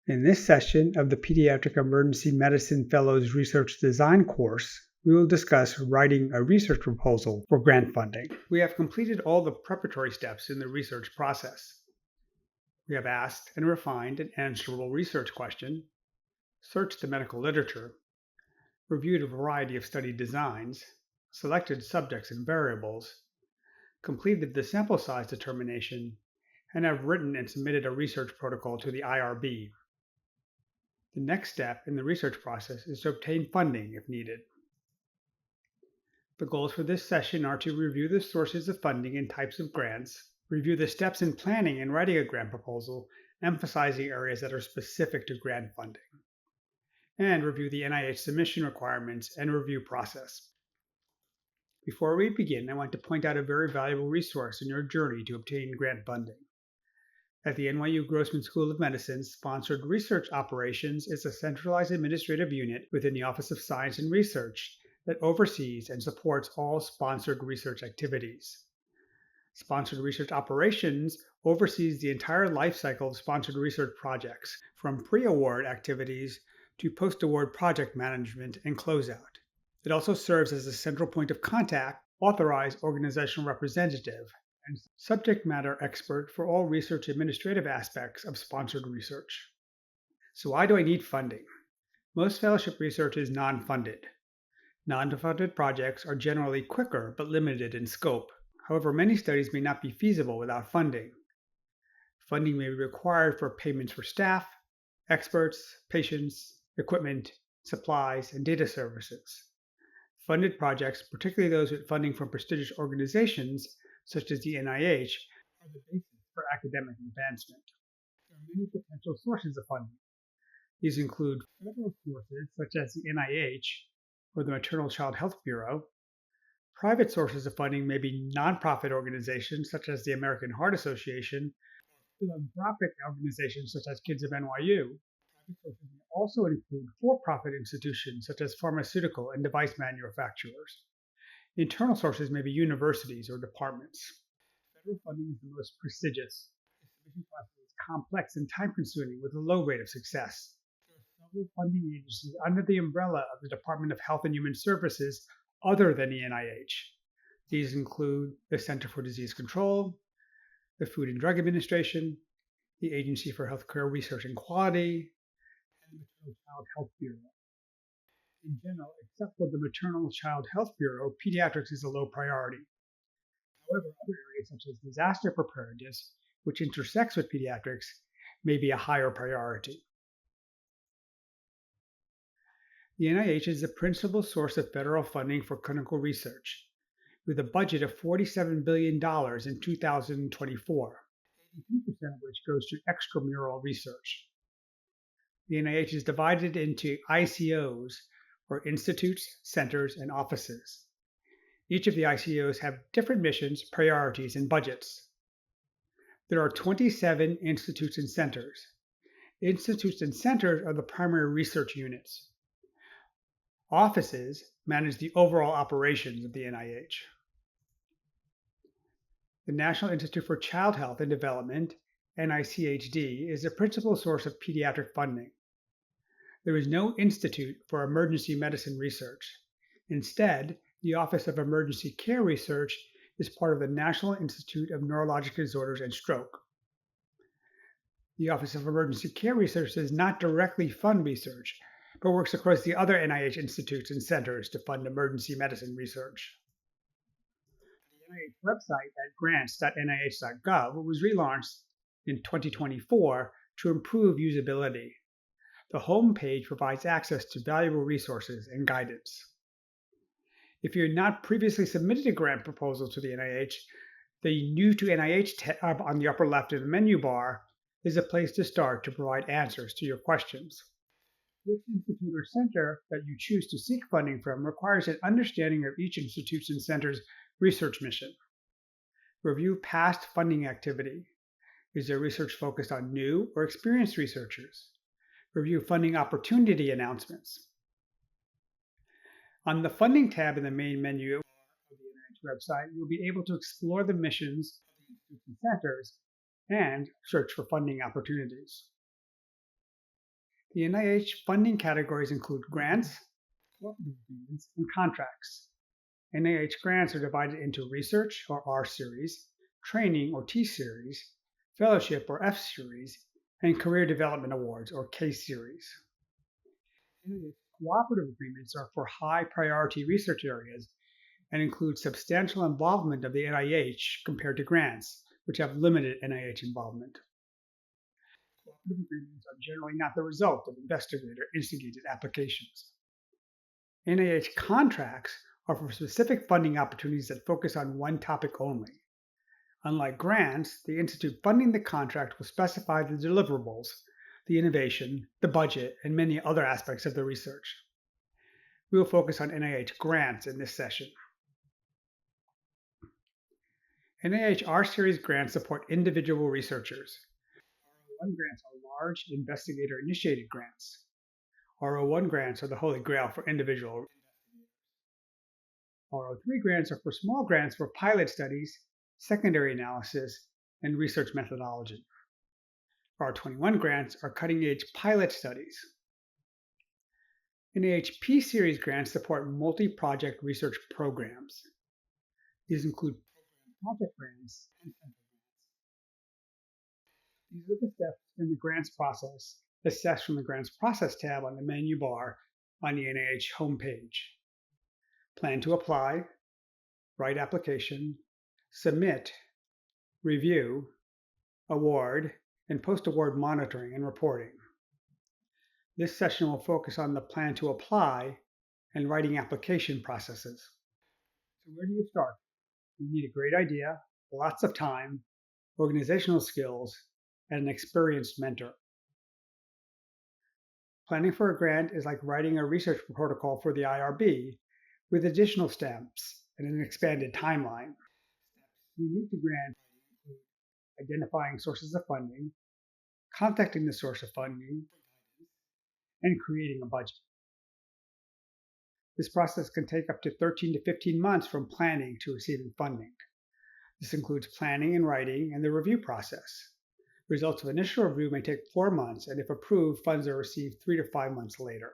In this session of the Pediatric Emergency Medicine Fellows Research Design course, we will discuss writing a research proposal for grant funding. We have completed all the preparatory steps in the research process. We have asked and refined an answerable research question, searched the medical literature, reviewed a variety of study designs, selected subjects and variables, completed the sample size determination, and have written and submitted a research protocol to the IRB. The next step in the research process is to obtain funding if needed. The goals for this session are to review the sources of funding and types of grants, review the steps in planning and writing a grant proposal, emphasizing areas that are specific to grant funding, and review the NIH submission requirements and review process. Before we begin, I want to point out a very valuable resource in your journey to obtain grant funding. At the NYU Grossman School of Medicine, Sponsored Research Operations is a centralized administrative unit within the Office of Science and Research that oversees and supports all sponsored research activities. Sponsored Research Operations oversees the entire life cycle of sponsored research projects, from pre-award activities to post-award project management and closeout. It also serves as a central point of contact, authorized organizational representative, and subject matter expert for all research administrative aspects of sponsored research. So why do I need funding? Most fellowship research is non-funded. Non-funded projects are generally quicker but limited in scope. However, many studies may not be feasible without funding. Funding may be required for payments for staff, experts, patients, equipment, supplies, and data services. Funded projects, particularly those with funding from prestigious organizations, such as the NIH, are the basis for academic advancement. There are many potential sources of funding. These include federal sources, such as the NIH or the Maternal Child Health Bureau. Private sources of funding may be nonprofit organizations, such as the American Heart Association, or philanthropic organizations, such as Kids of NYU. Private sources may also include for-profit institutions, such as pharmaceutical and device manufacturers. Internal sources may be universities or departments. Federal funding is the most prestigious. The submission process is complex and time-consuming with a low rate of success. There are several funding agencies under the umbrella of the Department of Health and Human Services other than the NIH. These include the Center for Disease Control, the Food and Drug Administration, the Agency for Healthcare Research and Quality, and the Maternal Child Health Bureau. In general, except for the Maternal Child Health Bureau, pediatrics is a low priority. However, other areas such as disaster preparedness, which intersects with pediatrics, may be a higher priority. The NIH is the principal source of federal funding for clinical research, with a budget of $47 billion in 2024, 83% of which goes to extramural research. The NIH is divided into ICOs, or institutes, centers, and offices. Each of the ICOs have different missions, priorities, and budgets. There are 27 institutes and centers. Institutes and centers are the primary research units. Offices manage the overall operations of the NIH. The National Institute for Child Health and Development, NICHD, is the principal source of pediatric funding. There is no institute for emergency medicine research. Instead, the Office of Emergency Care Research is part of the National Institute of Neurologic Disorders and Stroke. The Office of Emergency Care Research does not directly fund research, but works across the other NIH institutes and centers to fund emergency medicine research. The NIH website at grants.nih.gov was relaunched in 2024 to improve usability. The home page provides access to valuable resources and guidance. If you had not previously submitted a grant proposal to the NIH, the New to NIH tab on the upper left of the menu bar is a place to start to provide answers to your questions. Which institute or center that you choose to seek funding from requires an understanding of each institute's and center's research mission. Review past funding activity. Is their research focused on new or experienced researchers? Review funding opportunity announcements. On the Funding tab in the main menu of the NIH website, you'll be able to explore the missions of the institutes and centers and search for funding opportunities. The NIH funding categories include grants, cooperative agreements, and contracts. NIH grants are divided into research or R series, training or T series, fellowship or F series, and career development awards or K series. NIH cooperative agreements are for high priority research areas and include substantial involvement of the NIH compared to grants, which have limited NIH involvement. Cooperative agreements are generally not the result of investigator-instigated applications. NIH contracts are for specific funding opportunities that focus on one topic only. Unlike grants, the institute funding the contract will specify the deliverables, the innovation, the budget, and many other aspects of the research. We will focus on NIH grants in this session. NIH R-Series grants support individual researchers. R01 grants are large investigator-initiated grants. R01 grants are the holy grail for individual investigators. R03 grants are for small grants for pilot studies, secondary analysis, and research methodology. R21 grants are cutting-edge pilot studies. NIH P-Series grants support multi-project research programs. These include project grants and central grants. These are the steps in the grants process, assessed from the Grants Process tab on the menu bar on the NIH homepage. Plan to apply, write application, submit, review, award, and post-award monitoring and reporting. This session will focus on the plan to apply and writing application processes. So where do you start? You need a great idea, lots of time, organizational skills, and an experienced mentor. Planning for a grant is like writing a research protocol for the IRB with additional steps and an expanded timeline. Steps unique to grant include identifying sources of funding, contacting the source of funding, and creating a budget. This process can take up to 13 to 15 months from planning to receiving funding. This includes planning and writing and the review process. Results of initial review may take 4 months, and if approved, funds are received 3 to 5 months later.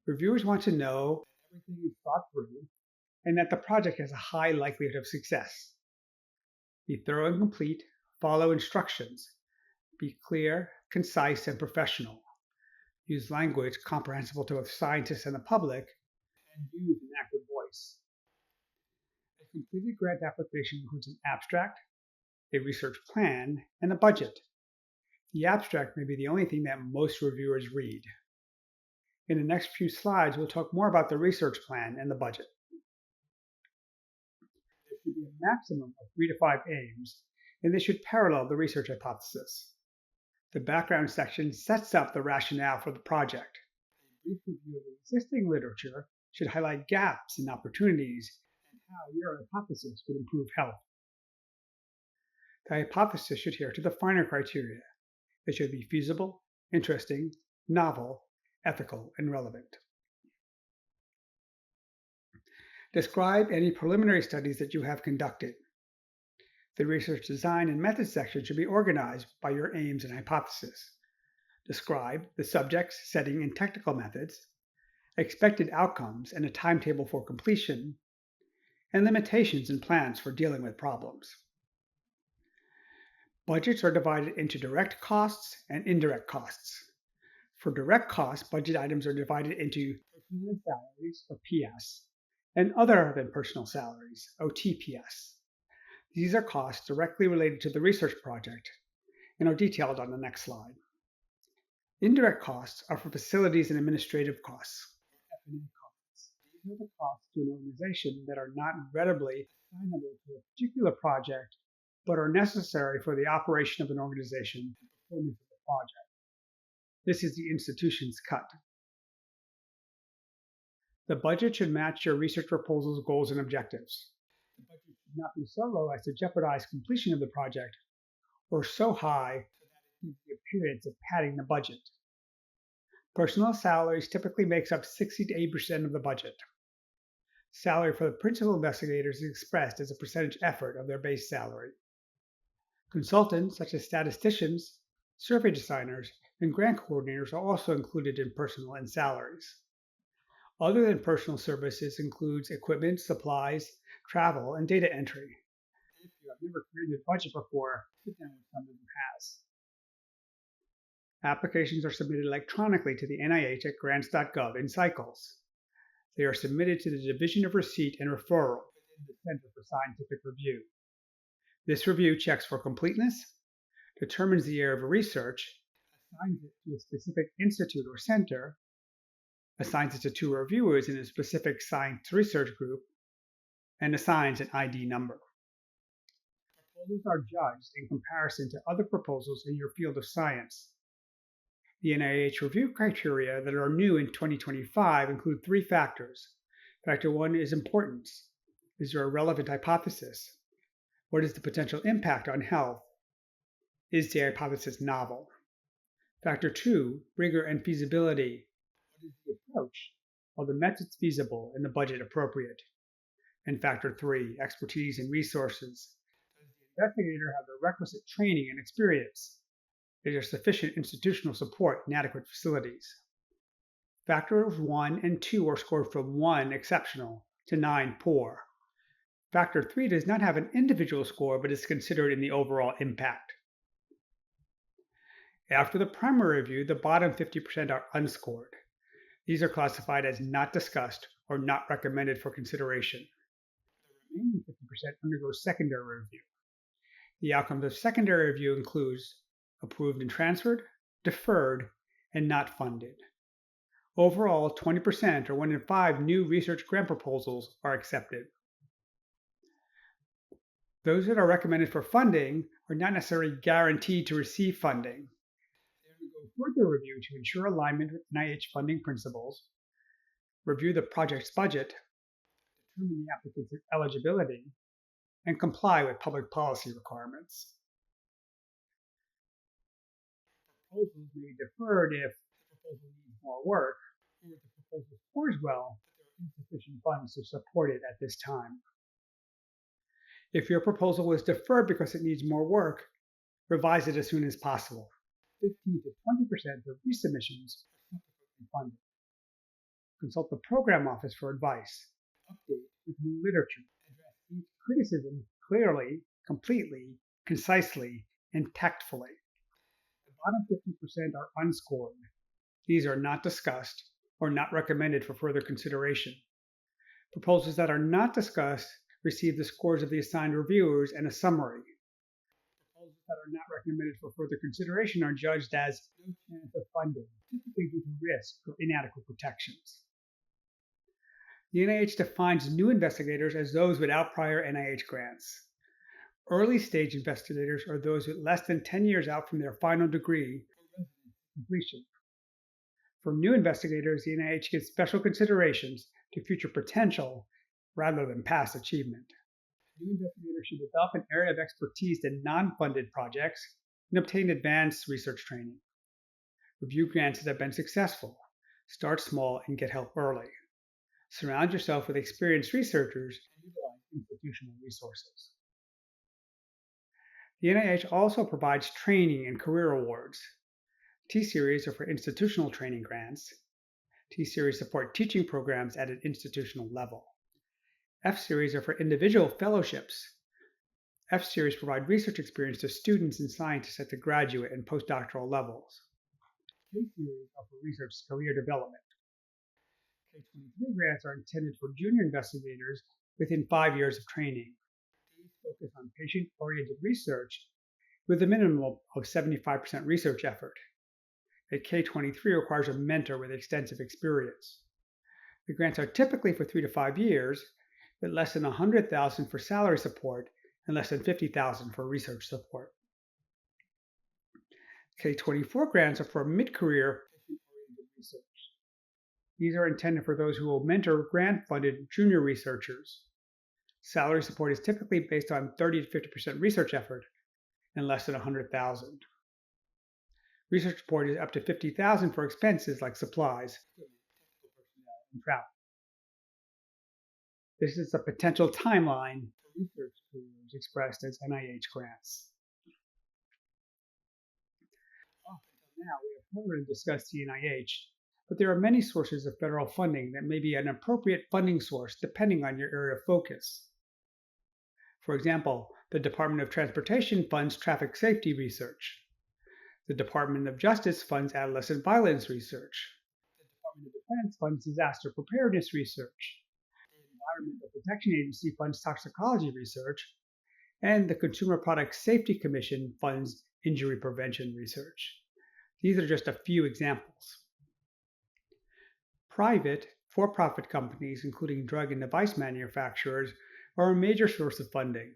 Reviewers want to know that everything is thought through and that the project has a high likelihood of success. Be thorough and complete, follow instructions, be clear, concise, and professional. Use language comprehensible to both scientists and the public, and use an active voice. A completed grant application includes an abstract, a research plan, and a budget. The abstract may be the only thing that most reviewers read. In the next few slides, we'll talk more about the research plan and the budget. There should be a maximum of 3 to 5 aims, and they should parallel the research hypothesis. The background section sets up the rationale for the project. A brief review of the existing literature should highlight gaps and opportunities and how your hypothesis would improve health. The hypothesis should adhere to the finer criteria. It should be feasible, interesting, novel, ethical, and relevant. Describe any preliminary studies that you have conducted. The research design and methods section should be organized by your aims and hypothesis. Describe the subjects, setting, and technical methods, expected outcomes and a timetable for completion, and limitations and plans for dealing with problems. Budgets are divided into direct costs and indirect costs. For direct costs, budget items are divided into personal salaries, or PS, and other than personal salaries, OTPS. These are costs directly related to the research project and are detailed on the next slide. Indirect costs are for facilities and administrative costs, or F&A costs. These are the costs to an organization that are not readily assignable to a particular project, but are necessary for the operation of an organization and performance of the project. This is the institution's cut. The budget should match your research proposal's goals and objectives. The budget should not be so low as to jeopardize completion of the project, or so high so that it gives the appearance of padding the budget. Personnel salaries typically makes up 60 to 80% of the budget. Salary for the principal investigators is expressed as a percentage effort of their base salary. Consultants, such as statisticians, survey designers, and grant coordinators are also included in personal and salaries. Other than personal services includes equipment, supplies, travel, and data entry. If you have never created a budget before, sit down with someone who has. Applications are submitted electronically to the NIH at grants.gov in cycles. They are submitted to the Division of Receipt and Referral within the Center for Scientific Review. This review checks for completeness, determines the area of research, assigns it to a specific institute or center, assigns it to 2 reviewers in a specific science research group, and assigns an ID number. Proposals are judged in comparison to other proposals in your field of science. The NIH review criteria that are new in 2025 include 3 factors. Factor 1 is importance. Is there a relevant hypothesis? What is the potential impact on health? Is the hypothesis novel? Factor 2, rigor and feasibility. What is the approach? Are the methods feasible and the budget appropriate? And factor 3, expertise and resources. Does the investigator have the requisite training and experience? Is there sufficient institutional support and adequate facilities? Factors 1 and 2 are scored from 1 exceptional to 9 poor. Factor 3 does not have an individual score but is considered in the overall impact. After the primary review, the bottom 50% are unscored. These are classified as not discussed or not recommended for consideration. The remaining 50% undergoes secondary review. The outcomes of secondary review includes approved and transferred, deferred, and not funded. Overall, 20% or 1 in 5 new research grant proposals are accepted. Those that are recommended for funding are not necessarily guaranteed to receive funding. They undergo further review to ensure alignment with NIH funding principles, review the project's budget, determine the applicant's eligibility, and comply with public policy requirements. Proposals may be deferred if the proposal needs more work, or if the proposal scores well, but there are insufficient funds to support it at this time. If your proposal is deferred because it needs more work, revise it as soon as possible. 15 to 20% of resubmissions are subsequently funded. Consult the program office for advice. Update with new literature. Address each criticism clearly, completely, concisely, and tactfully. The bottom 50% are unscored. These are not discussed or not recommended for further consideration. Proposals that are not discussed receive the scores of the assigned reviewers and a summary. Proposals that are not recommended for further consideration are judged as no chance of funding, typically due to risk or inadequate protections. The NIH defines new investigators as those without prior NIH grants. Early stage investigators are those with less than 10 years out from their final degree or completion. For new investigators, the NIH gives special considerations to future potential rather than past achievement. New investigators should develop an area of expertise in non-funded projects and obtain advanced research training. Review grants that have been successful. Start small and get help early. Surround yourself with experienced researchers and utilize institutional resources. The NIH also provides training and career awards. T-Series are for institutional training grants. T-Series support teaching programs at an institutional level. F-Series are for individual fellowships. F-Series provide research experience to students and scientists at the graduate and postdoctoral levels. K-Series are for research career development. K-23 grants are intended for junior investigators within 5 years of training. These focus on patient-oriented research with a minimum of 75% research effort. A K-23 requires a mentor with extensive experience. The grants are typically for 3 to 5 years, with less than $100,000 for salary support and less than $50,000 for research support. K-24 grants are for mid-career patient-oriented research. These are intended for those who will mentor grant-funded junior researchers. Salary support is typically based on 30 to 50% research effort and less than $100,000. Research support is up to $50,000 for expenses like supplies, technical personnel, and travel. This is the potential timeline for research careers expressed as NIH grants. Up until Now, we have covered and discussed the NIH, but there are many sources of federal funding that may be an appropriate funding source depending on your area of focus. For example, the Department of Transportation funds traffic safety research. The Department of Justice funds adolescent violence research. The Department of Defense funds disaster preparedness research. The Environmental Protection Agency funds toxicology research. And the Consumer Product Safety Commission funds injury prevention research. These are just a few examples. Private, for-profit companies, including drug and device manufacturers, are a major source of funding.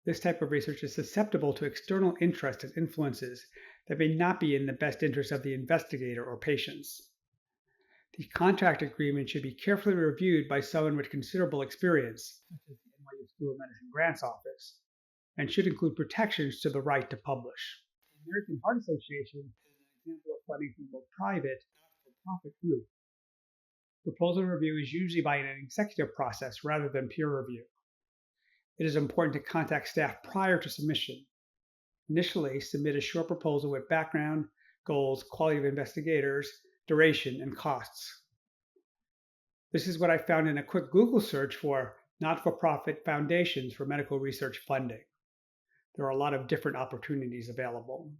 This type of research is susceptible to external interests and influences that may not be in the best interest of the investigator or patients. The contract agreement should be carefully reviewed by someone with considerable experience, such as the NYU School of Medicine Grants Office, and should include protections to the right to publish. The American Heart Association is an example of funding from a private, not-for-profit group. Proposal review is usually by an executive process rather than peer review. It is important to contact staff prior to submission. Initially, submit a short proposal with background, goals, quality of investigators, duration, and costs. This is what I found in a quick Google search for not-for-profit foundations for medical research funding. There are a lot of different opportunities available.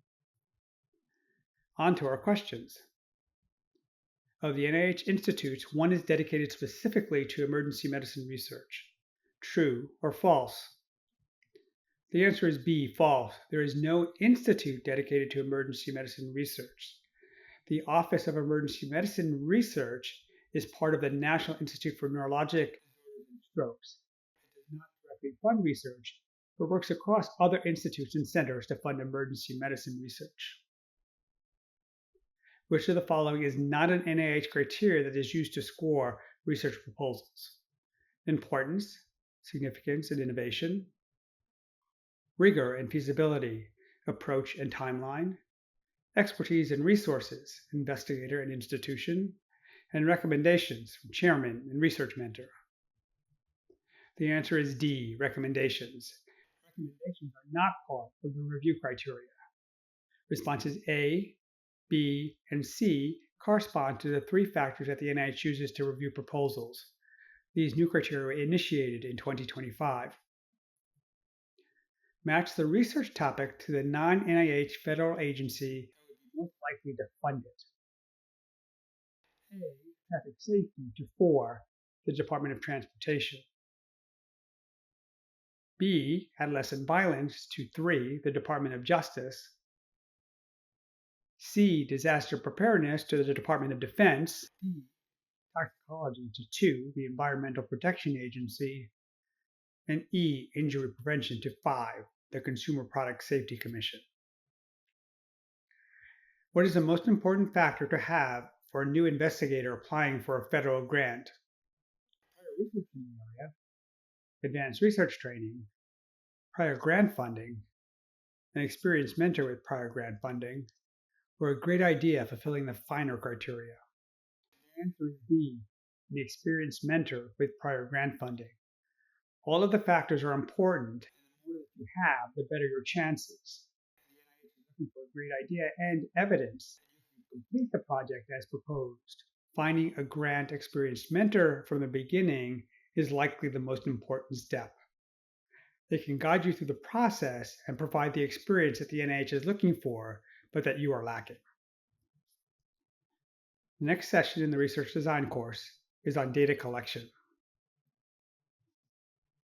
On to our questions. Of the NIH institutes, one is dedicated specifically to emergency medicine research. True or false? The answer is B, false. There is no institute dedicated to emergency medicine research. The Office of Emergency Medicine Research is part of the National Institute for Neurologic Disorders and Strokes. It does not directly fund research, but works across other institutes and centers to fund emergency medicine research. Which of the following is not an NIH criteria that is used to score research proposals? Importance, significance, and innovation, rigor and feasibility, approach and timeline, expertise and resources, investigator and institution, and recommendations from chairman and research mentor. The answer is D, recommendations. Recommendations are not part of the review criteria. Responses A, B, and C correspond to the three factors that the NIH uses to review proposals. These new criteria were initiated in 2025. Match the research topic to the non-NIH federal agency that would be most likely to fund it. A, traffic safety to 4, the Department of Transportation. B, adolescent violence to 3, the Department of Justice. C, disaster preparedness to the Department of Defense. D, toxicology to 2, the Environmental Protection Agency. And E, injury prevention to 5, the Consumer Product Safety Commission. What is the most important factor to have for a new investigator applying for a federal grant? Prior research in the area, advanced research training, prior grant funding, an experienced mentor with prior grant funding, or a great idea fulfilling the finer criteria. The answer is B, the experienced mentor with prior grant funding. All of the factors are important, and the more that you have, the better your chances. The NIH is looking for a great idea and evidence that you can complete the project as proposed. Finding a grant experienced mentor from the beginning is likely the most important step. They can guide you through the process and provide the experience that the NIH is looking for, but that you are lacking. The next session in the research design course is on data collection.